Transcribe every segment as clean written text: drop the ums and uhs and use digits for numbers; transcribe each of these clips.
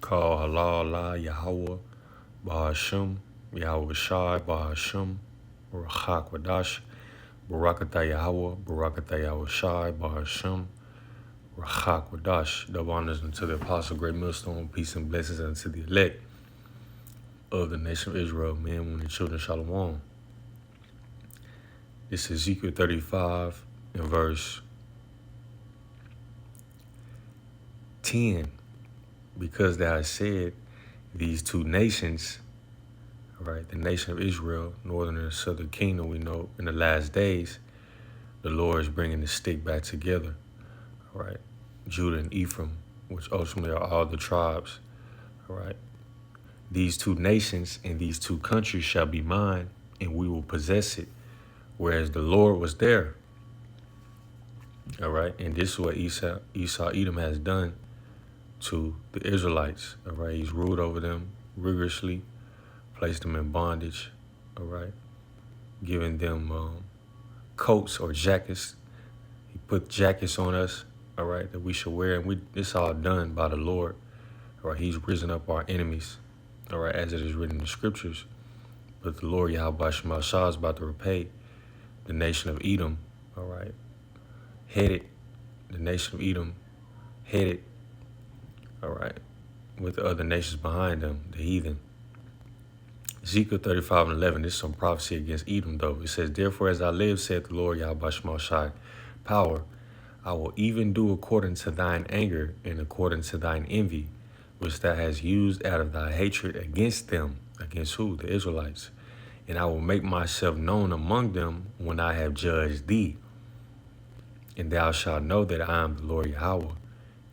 called Halal La Yahweh Bahashim, Yahweh Shai Bahashim, Rachak Wadash, Barakatah Yahweh, Barakatah Yahweh Shai Bahashim, Rachak Wadash. Double honors unto the apostle, great millstone, peace and blessings unto the elect of the nation of Israel, men, women, and children, Shalom. This is Ezekiel 35 and verse 10. Because thou hast said, these two nations, right, the nation of Israel, northern and southern kingdom, we know in the last days, the Lord is bringing the stick back together, right? Judah and Ephraim, which ultimately are all the tribes, right? These two nations and these two countries shall be mine, and we will possess it, whereas the Lord was there, all right? And this is what Esau Edom has done to the Israelites, all right? He's ruled over them rigorously, placed them in bondage, all right? Giving them coats or jackets. He put jackets on us, all right, that we should wear. And it's all done by the Lord, all right? He's risen up our enemies, all right, as it is written in the scriptures. But the Lord Yahweh Shema Shah is about to repay the nation of Edom, all right? The nation of Edom, headed, all right, with the other nations behind them, the heathen. Ezekiel 35 and 11, this is some prophecy against Edom, though. It says, therefore, as I live, saith the Lord Yahweh Shema Shai, power, I will even do according to thine anger and according to thine envy, which thou hast used out of thy hatred against them. Against who? The Israelites. And I will make myself known among them when I have judged thee. And thou shalt know that I am the Lord Yahweh,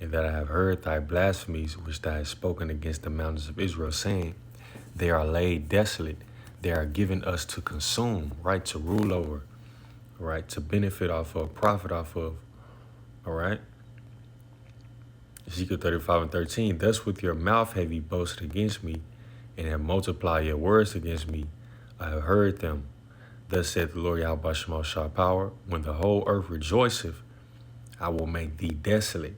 and that I have heard thy blasphemies which thou hast spoken against the mountains of Israel, saying, they are laid desolate, they are given us to consume, right, to rule over, right, to benefit off of, profit off of, all right? Ezekiel 35 and 13, thus with your mouth have ye boasted against me, and have multiplied your words against me. I have heard them. Thus saith the Lord Yahweh Shema Shah power, when the whole earth rejoiceth, I will make thee desolate,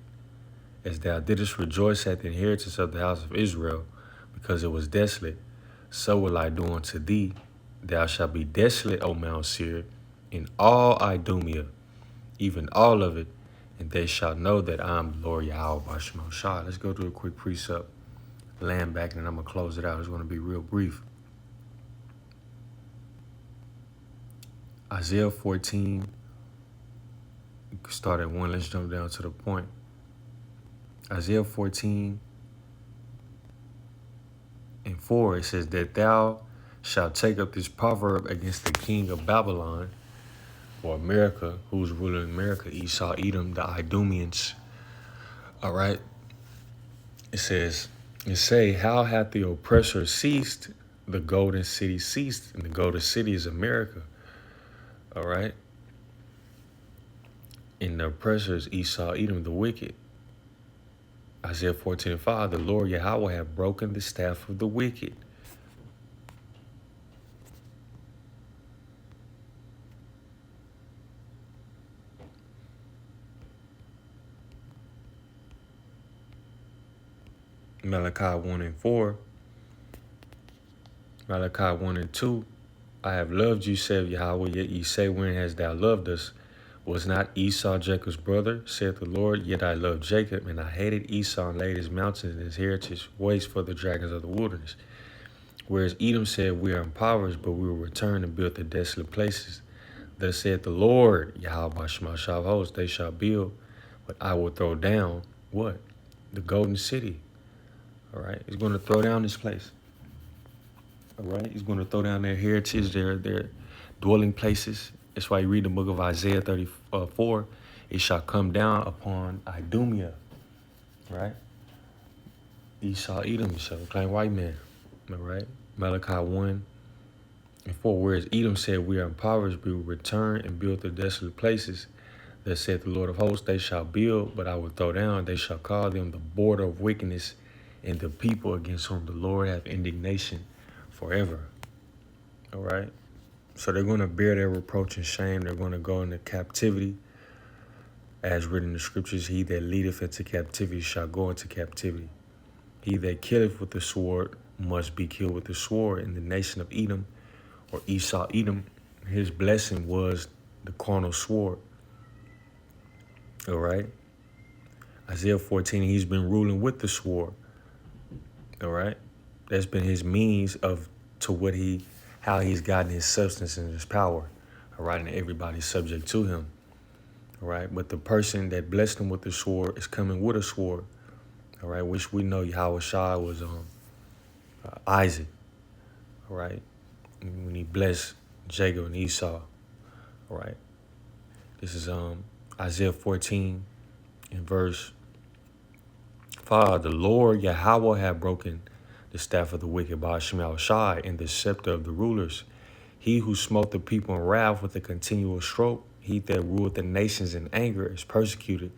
as thou didst rejoice at the inheritance of the house of Israel, because it was desolate, so will I do unto thee. Thou shalt be desolate, O Mount Seir, in all Idumea, even all of it, and they shall know that I am the Lord Yahweh Shema Shah. Let's go to a quick precept, land back, and I'm going to close it out. It's going to be real brief. Isaiah 14, you can start at 1. Let's jump down to the point. Isaiah 14 and 4, it says that thou shalt take up this proverb against the king of Babylon, or America, who's ruling America, Esau, Edom, the Idumeans. All right. It says, and say, how hath the oppressor ceased? The golden city ceased, and the golden city is America. All right. And the oppressor is Esau, Edom, the wicked. Isaiah 14 and 5, the Lord Yahweh hath broken the staff of the wicked. Malachi 1 and 4. Malachi 1 and 2. I have loved you, saith Yahweh, yet ye say, when hast thou loved us? Was not Esau Jacob's brother, saith the Lord? Yet I loved Jacob, and I hated Esau, and laid his mountains and his heritage waste for the dragons of the wilderness. Whereas Edom said, we are impoverished, but we will return and build the desolate places. Thus saith the Lord, Yahweh Shema Shah of hosts, they shall build, but I will throw down, what? The golden city. All right? He's going to throw down this place. All right? He's going to throw down their heritage, their dwelling places. That's why you read the book of Isaiah 34. It shall come down upon Idumea, right? Esau, Edom shall claim white man, all right? Malachi 1 and 4. Whereas Edom said, we are impoverished, we will return and build the desolate places. Thus saith the Lord of hosts, they shall build, but I will throw down. They shall call them the border of wickedness, and the people against whom the Lord hath indignation forever. All right? So they're going to bear their reproach and shame. They're going to go into captivity. As written in the scriptures, he that leadeth into captivity shall go into captivity. He that killeth with the sword must be killed with the sword. In the nation of Edom, or Esau Edom, his blessing was the carnal sword. All right. Isaiah 14, he's been ruling with the sword. All right. That's been his means of to how he's gotten his substance and his power. All right. And everybody's subject to him. All right. But the person that blessed him with the sword is coming with a sword. All right. Which we know Yahweh Shai was Isaac. All right. When he blessed Jacob and Esau. All right. This is Isaiah 14 in verse 5. The Lord Yahweh had broken the staff of the wicked by Shemel Shai and the scepter of the rulers. He who smote the people in wrath with a continual stroke, he that ruled the nations in anger is persecuted,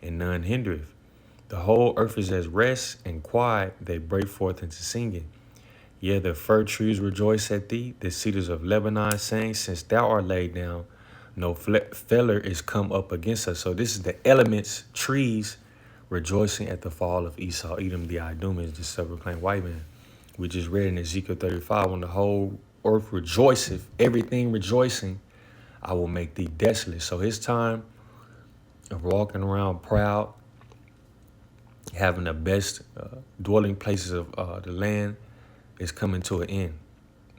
and none hindereth. The whole earth is as rest and quiet, they break forth into singing. Yea, the fir trees rejoice at thee, the cedars of Lebanon saying, since thou art laid down, no feller is come up against us. So this is the elements, trees, rejoicing at the fall of Esau, Edom, the Idumeans, the self-proclaimed white man. We just read in Ezekiel 35, when the whole earth rejoiceth, everything rejoicing, I will make thee desolate. So his time of walking around proud, having the best dwelling places of the land is coming to an end.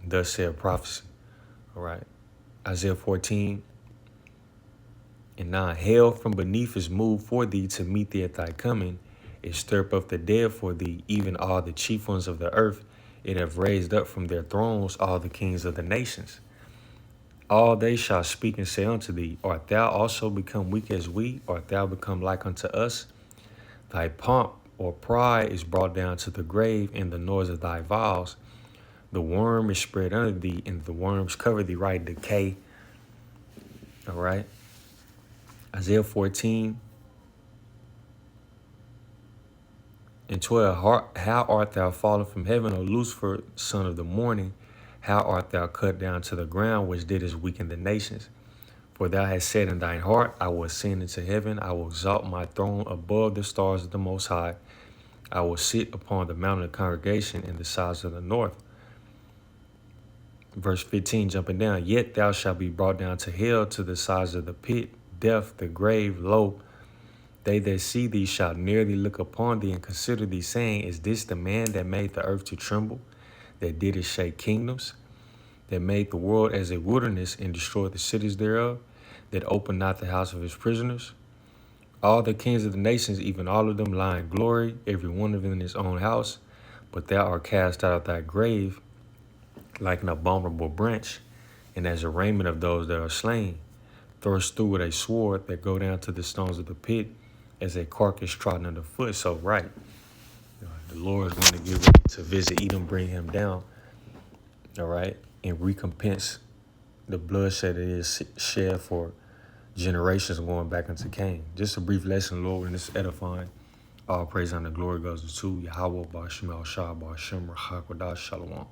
Thus said prophecy. All right. Isaiah 14 and 9. Hell from beneath is moved for thee to meet thee at thy coming. It stirred up the dead for thee, even all the chief ones of the earth. It have raised up from their thrones all the kings of the nations. All they shall speak and say unto thee, art thou also become weak as we? Art thou become like unto us? Thy pomp or pride is brought down to the grave, and the noise of thy vows. The worm is spread under thee, and the worms cover thee, right? Decay. All right. Isaiah 14 and 12. How art thou fallen from heaven, O Lucifer, son of the morning? How art thou cut down to the ground, which didst weaken the nations? For thou hast said in thine heart, I will ascend into heaven. I will exalt my throne above the stars of the Most High. I will sit upon the mountain of congregation in the sides of the north. Verse 15, jumping down. Yet thou shalt be brought down to hell, to the sides of the pit, death, the grave, lo. They that see thee shall nearly look upon thee and consider thee, saying, is this the man that made the earth to tremble, that did it shake kingdoms, that made the world as a wilderness and destroyed the cities thereof, that opened not the house of his prisoners? All the kings of the nations, even all of them, lie in glory, every one of them in his own house. But thou art cast out of thy grave like an abominable branch, and as a raiment of those that are slain, thrust through with a sword that go down to the stones of the pit, as a carcass trodden underfoot. So right, the Lord is going to get ready to visit Edom, bring him down, all right, and recompense the bloodshed that is shed for generations going back into Cain. Just a brief lesson, Lord, and it's edifying. All praise and the glory goes to Yahweh, Ba'Shem, Al-Shah, Ba'Shem, Rachakodah, Shalom.